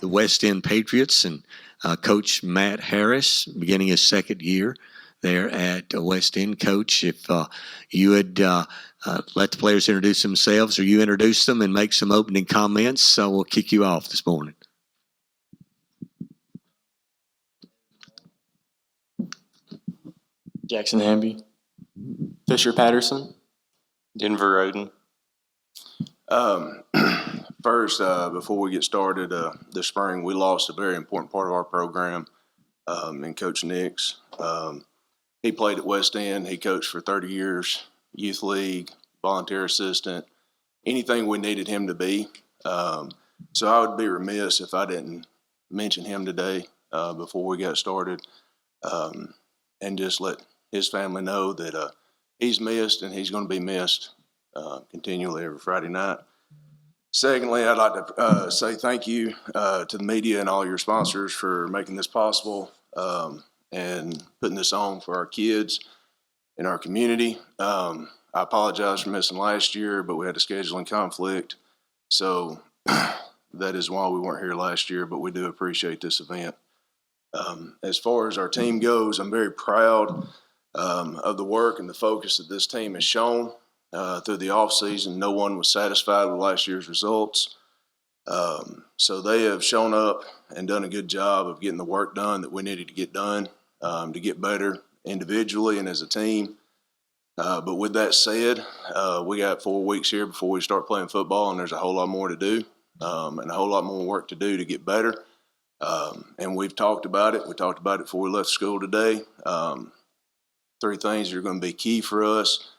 the West End Patriots and Coach Matt Harris, beginning his second year there at West End. Coach, if you would let the players introduce themselves, or you introduce them and make some opening comments, so we'll kick you off this morning. Jackson Hamby, Fisher Patterson, Denver Roden. First, before we get started, this spring we lost a very important part of our program in Coach Nix. He played at West End. He coached for 30 years, youth league, volunteer assistant, anything we needed him to be. So I would be remiss if I didn't mention him today before we got started, and just let his family know that he's missed and he's going to be missed continually every Friday night. Secondly, I'd like to say thank you to the media and all your sponsors for making this possible and putting this on for our kids in our community. I apologize for missing last year, but we had a scheduling conflict. So that is why we weren't here last year, but we do appreciate this event. As far as our team goes, I'm very proud of the work and the focus that this team has shown through the offseason. No one was satisfied with last year's results. So they have shown up and done a good job of getting the work done that we needed to get done to get better individually and as a team. But with that said, we got 4 weeks here before we start playing football, and there's a whole lot more to do and a whole lot more work to do to get better. And we've talked about it. We talked about it before we left school today. 3 things that are going to be key for us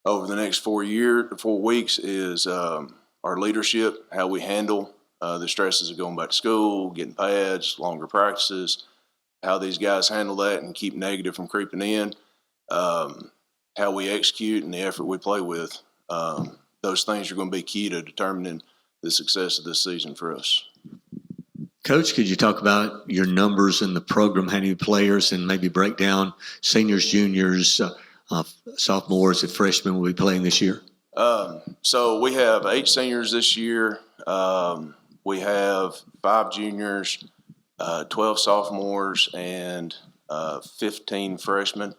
over the next 4 weeks is our leadership, how we handle the stresses of going back to school, getting pads, longer practices, how these guys handle that and keep negative from creeping in, how we execute and the effort we play with. Those things are going to be key to determining the success of this season for us. Coach, could you talk about your numbers in the program, how many players, and maybe break down seniors, juniors, sophomores, and freshmen will be playing this year? So we have 8 seniors this year. We have 5 juniors, 12 sophomores, and 15 freshmen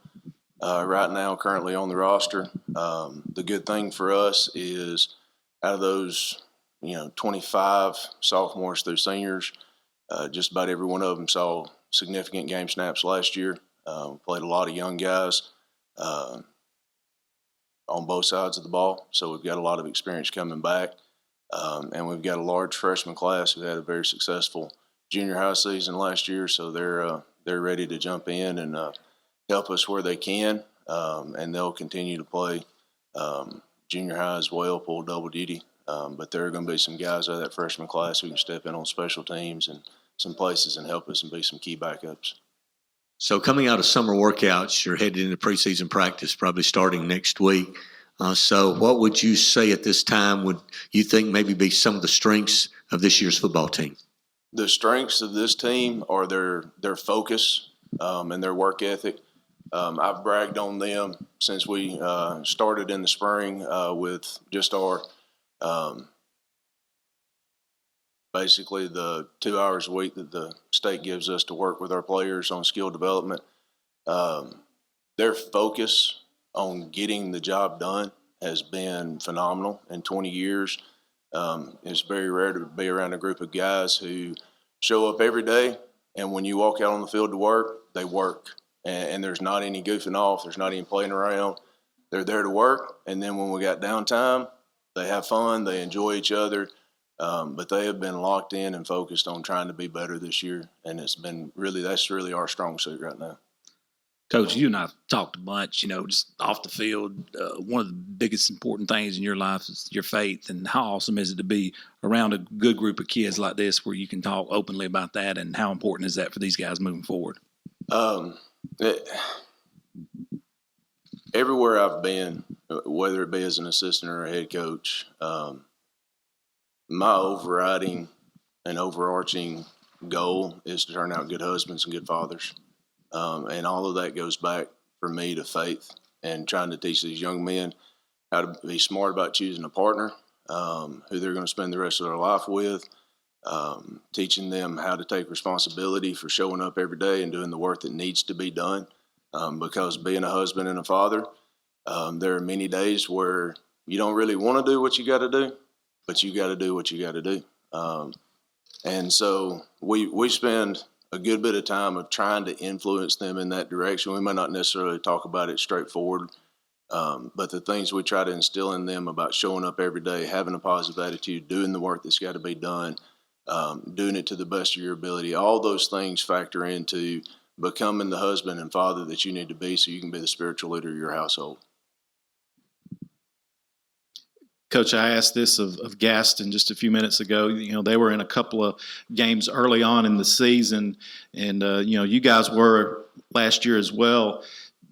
right now currently on the roster. The good thing for us is out of those, 25 sophomores through seniors, just about every one of them saw significant game snaps last year. Played a lot of young guys on both sides of the ball, so we've got a lot of experience coming back. And we've got a large freshman class who had a very successful junior high season last year, so they're ready to jump in and help us where they can, and they'll continue to play junior high as well, pull double duty. But there are going to be some guys out of that freshman class who can step in on special teams and some places and help us and be some key backups. So coming out of summer workouts, you're headed into preseason practice, probably starting next week. So what would you say at this time would you think maybe be some of the strengths of this year's football team? The strengths of this team are their focus and their work ethic. I've bragged on them since we started in the spring with just our basically the 2 hours a week that the state gives us to work with our players on skill development. Their focus on getting the job done has been phenomenal in 20 years. It's very rare to be around a group of guys who show up every day, and when you walk out on the field to work, they work. And there's not any goofing off. There's not any playing around. They're there to work, and then when we got downtime, they have fun. They enjoy each other. But they have been locked in and focused on trying to be better this year, and that's really our strong suit right now. Coach, you and I have talked a bunch, just off the field. One of the biggest important things in your life is your faith, and how awesome is it to be around a good group of kids like this where you can talk openly about that, and how important is that for these guys moving forward? Everywhere I've been, whether it be as an assistant or a head coach, my overriding and overarching goal is to turn out good husbands and good fathers. And all of that goes back for me to faith and trying to teach these young men how to be smart about choosing a partner, who they're going to spend the rest of their life with, teaching them how to take responsibility for showing up every day and doing the work that needs to be done. Because being a husband and a father, there are many days where you don't really want to do what you got to do, but you got to do what you got to do. And so we spend a good bit of time of trying to influence them in that direction. We may not necessarily talk about it straightforward, but the things we try to instill in them about showing up every day, having a positive attitude, doing the work that's got to be done, doing it to the best of your ability, all those things factor into becoming the husband and father that you need to be so you can be the spiritual leader of your household. Coach, I asked this of Gaston just a few minutes ago. You know, they were in a couple of games early on in the season, and, you know, you guys were last year as well.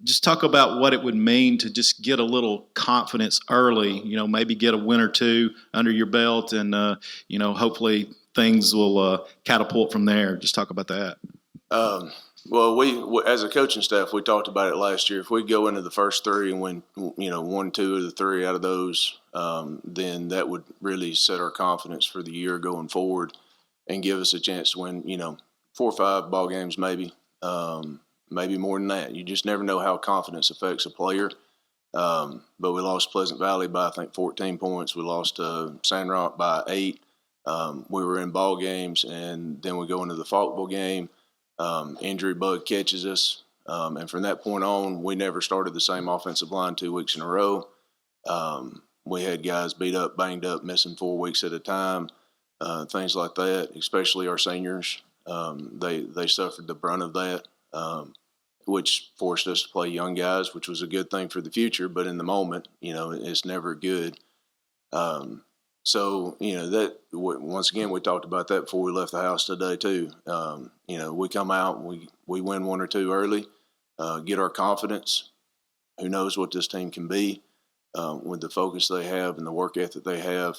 Just talk about what it would mean to just get a little confidence early, you know, maybe get a win or two under your belt, and, you know, hopefully things will catapult from there. Just talk about that. Well, we as a coaching staff, we talked about it last year. If we go into the first three and win, you know, 1, 2 of the 3 out of those, then that would really set our confidence for the year going forward and give us a chance to win, you know, 4 or 5 ball games, maybe more than that. You just never know how confidence affects a player. But we lost Pleasant Valley by, I think, 14 points. We lost Sandrock by 8. We were in ball games, and then we go into the Falkville game. Injury bug catches us, and from that point on, we never started the same offensive line 2 weeks in a row. We had guys beat up, banged up, missing 4 weeks at a time, things like that, especially our seniors. They suffered the brunt of that, which forced us to play young guys, which was a good thing for the future, but in the moment, you know, it's never good. So, you know, that once again, we talked about that before we left the house today too. You know, we come out, we win 1 or 2 early, get our confidence. Who knows what this team can be with the focus they have and the work ethic they have.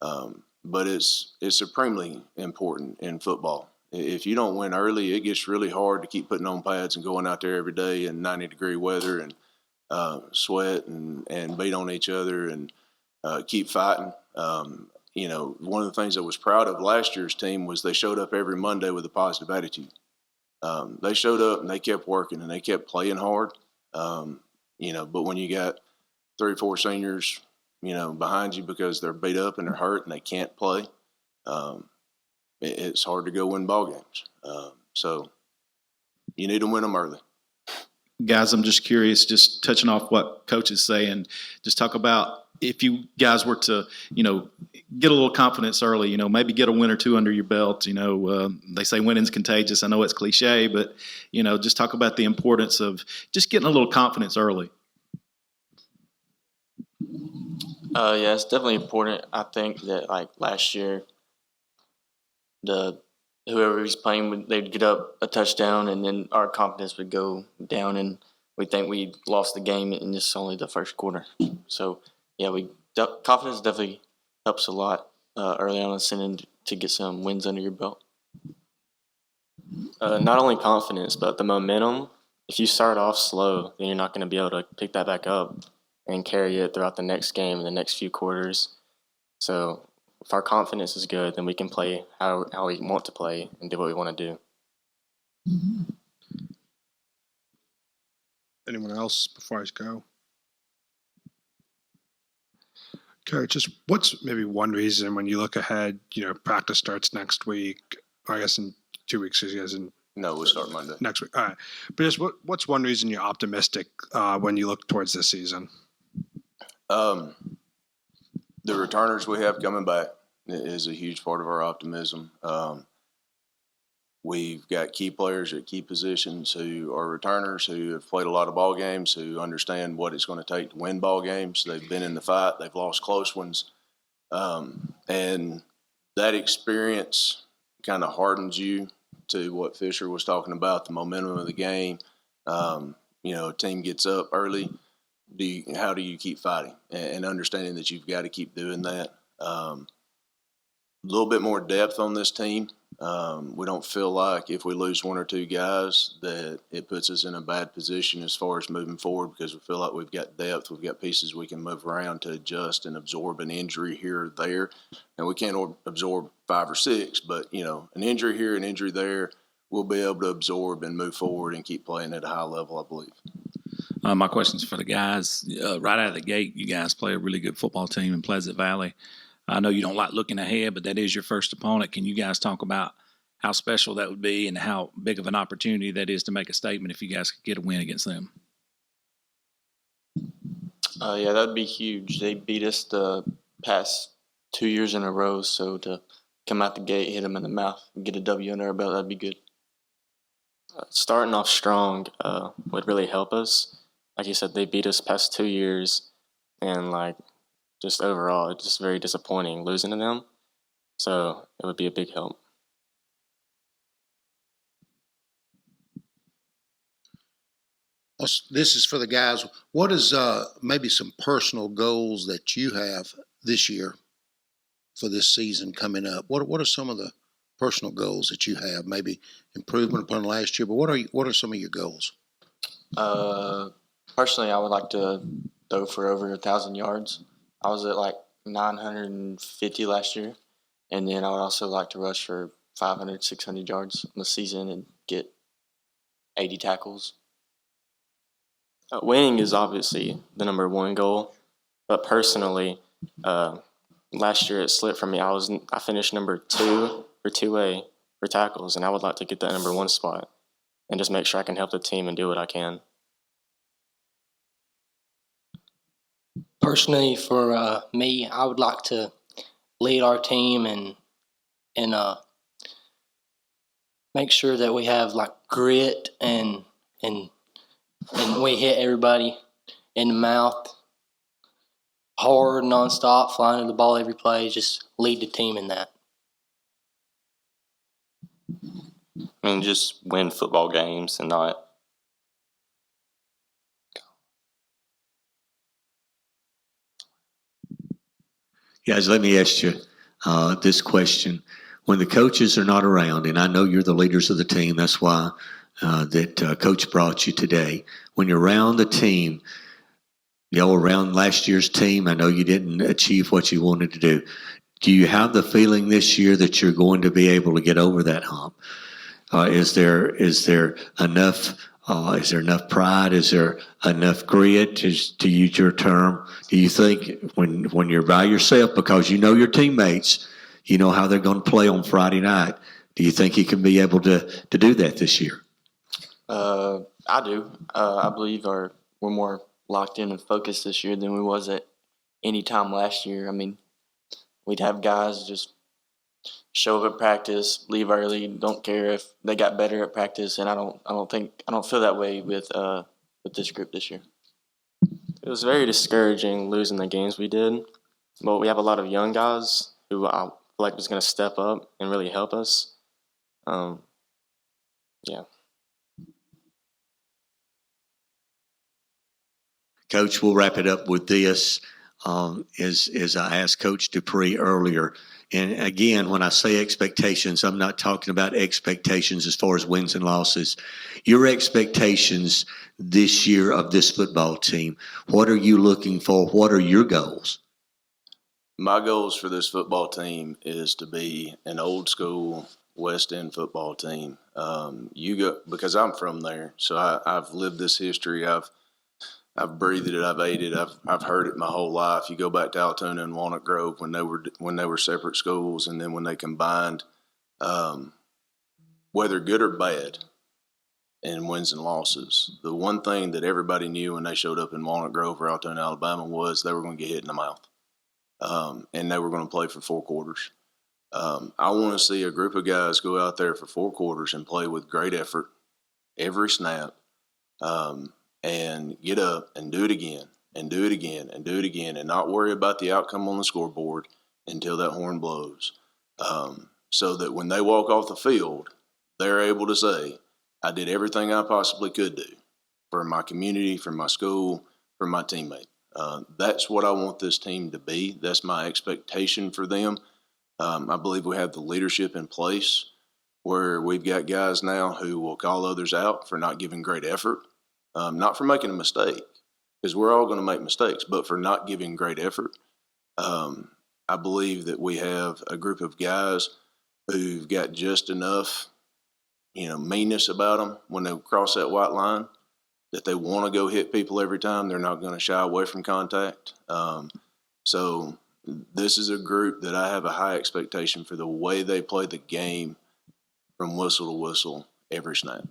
But it's supremely important in football. If you don't win early, it gets really hard to keep putting on pads and going out there every day in 90-degree weather and sweat and beat on each other and keep fighting. You know, one of the things I was proud of last year's team was they showed up every Monday with a positive attitude. They showed up and they kept working and they kept playing hard. You know, but when you got 3 or 4 seniors, you know, behind you because they're beat up and they're hurt and they can't play, it's hard to go win ball games. So you need to win them early. Guys, I'm just curious, just touching off what Coach is saying, just talk about if you guys were to, you know, get a little confidence early, you know, maybe get a win or 2 under your belt. You know, they say winning's contagious. I know it's cliche, but, you know, just talk about the importance of just getting a little confidence early. Yeah, it's definitely important. I think that, like, last year, whoever was playing, they'd get up a touchdown, and then our confidence would go down, and we think we lost the game in just only the first quarter. So, yeah, confidence definitely helps a lot early on in the season to get some wins under your belt. Not only confidence, but the momentum. If you start off slow, then you're not going to be able to pick that back up and carry it throughout the next game and the next few quarters. So if our confidence is good, then we can play how we want to play and do what we want to do. Anyone else before I go? Okay, just what's maybe one reason when you look ahead, you know, practice starts next week, or I guess in 2 weeks, you guys in No, we'll start Monday. next week. All right. But just what's one reason you're optimistic when you look towards this season? The returners we have coming back is a huge part of our optimism. We've got key players at key positions who are returners, who have played a lot of ball games, who understand what it's going to take to win ball games. They've been in the fight. They've lost close ones. And that experience kind of hardens you to what Fisher was talking about, the momentum of the game. You know, a team gets up early. How do you keep fighting and understanding that you've got to keep doing that? A little bit more depth on this team We don't feel like if we lose one or two guys that it puts us in a bad position as far as moving forward, because we feel like we've got depth, we've got pieces we can move around to adjust and absorb an injury here or there. And we can't absorb 5 or 6, but, an injury here, an injury there, we'll be able to absorb and move forward and keep playing at a high level, I believe. My question's for the guys. Right out of the gate, you guys play a really good football team in Pleasant Valley. I know you don't like looking ahead, but that is your first opponent. Can you guys talk about how special that would be and how big of an opportunity that is to make a statement if you guys could get a win against them? Yeah, that'd be huge. They beat us the past 2 years in a row, so to come out the gate, hit them in the mouth, and get a W under our belt, that'd be good. Starting off strong would really help us. Like you said, they beat us past 2 years, and just overall, it's just very disappointing losing to them. So it would be a big help. This is for the guys. What is maybe some personal goals that you have this year for this season coming up? What are some of the personal goals that you have? Maybe improvement upon last year, but what are some of your goals? Personally, I would like to throw for over 1,000 yards. I was at 950 last year, and then I would also like to rush for 500, 600 yards on the season and get 80 tackles. Winning is obviously the number one goal, but personally, last year it slipped from me. I finished number 2 for 2A for tackles, and I would like to get that number 1 spot and just make sure I can help the team and do what I can. Personally, for me, I would like to lead our team and make sure that we have grit and we hit everybody in the mouth hard, nonstop, flying to the ball every play. Just lead the team in that. I mean, just win football games and not. Guys, let me ask you this question. When the coaches are not around, and I know you're the leaders of the team, that's why that Coach brought you today. When you're around the team, around last year's team, I know you didn't achieve what you wanted to do. Do you have the feeling this year that you're going to be able to get over that hump? Is there enough? Is there enough pride? Is there enough grit? To use your term, do you think when you're by yourself, because you know your teammates, you know how they're going to play on Friday night, do you think you can be able to do that this year? I do. I believe we're more locked in and focused this year than we was at any time last year. I mean, we'd have guys just show up at practice, leave early, don't care if they got better at practice, and I don't feel that way with this group this year. It was very discouraging losing the games we did, but we have a lot of young guys who I feel like was going to step up and really help us. Yeah. Coach, we'll wrap it up with this. As I asked Coach Dupree earlier, and again, when I say expectations, I'm not talking about expectations as far as wins and losses. Your expectations this year of this football team, what are you looking for? What are your goals? My goals for this football team is to be an old school West End football team. Because I'm from there, so I've lived this history. I've breathed it. I've ate it. I've heard it my whole life. You go back to Altoona and Walnut Grove when they were separate schools, and then when they combined, whether good or bad, in wins and losses, the one thing that everybody knew when they showed up in Walnut Grove or Altoona, Alabama, was they were going to get hit in the mouth, and they were going to play for 4 quarters. I want to see a group of guys go out there for 4 quarters and play with great effort every snap. And get up and do it again and do it again and do it again and not worry about the outcome on the scoreboard until that horn blows. So that when they walk off the field, they're able to say, I did everything I possibly could do for my community, for my school, for my teammate. That's what I want this team to be. That's my expectation for them. I believe we have the leadership in place where we've got guys now who will call others out for not giving great effort, not for making a mistake, because we're all going to make mistakes, but for not giving great effort. I believe that we have a group of guys who've got just enough, meanness about them when they cross that white line that they want to go hit people every time. They're not going to shy away from contact. So this is a group that I have a high expectation for the way they play the game from whistle to whistle every snap.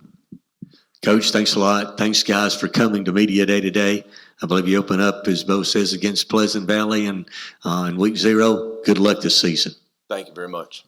Coach, thanks a lot. Thanks, guys, for coming to Media Day today. I believe you open up, as Bo says, against Pleasant Valley in week 0. Good luck this season. Thank you very much.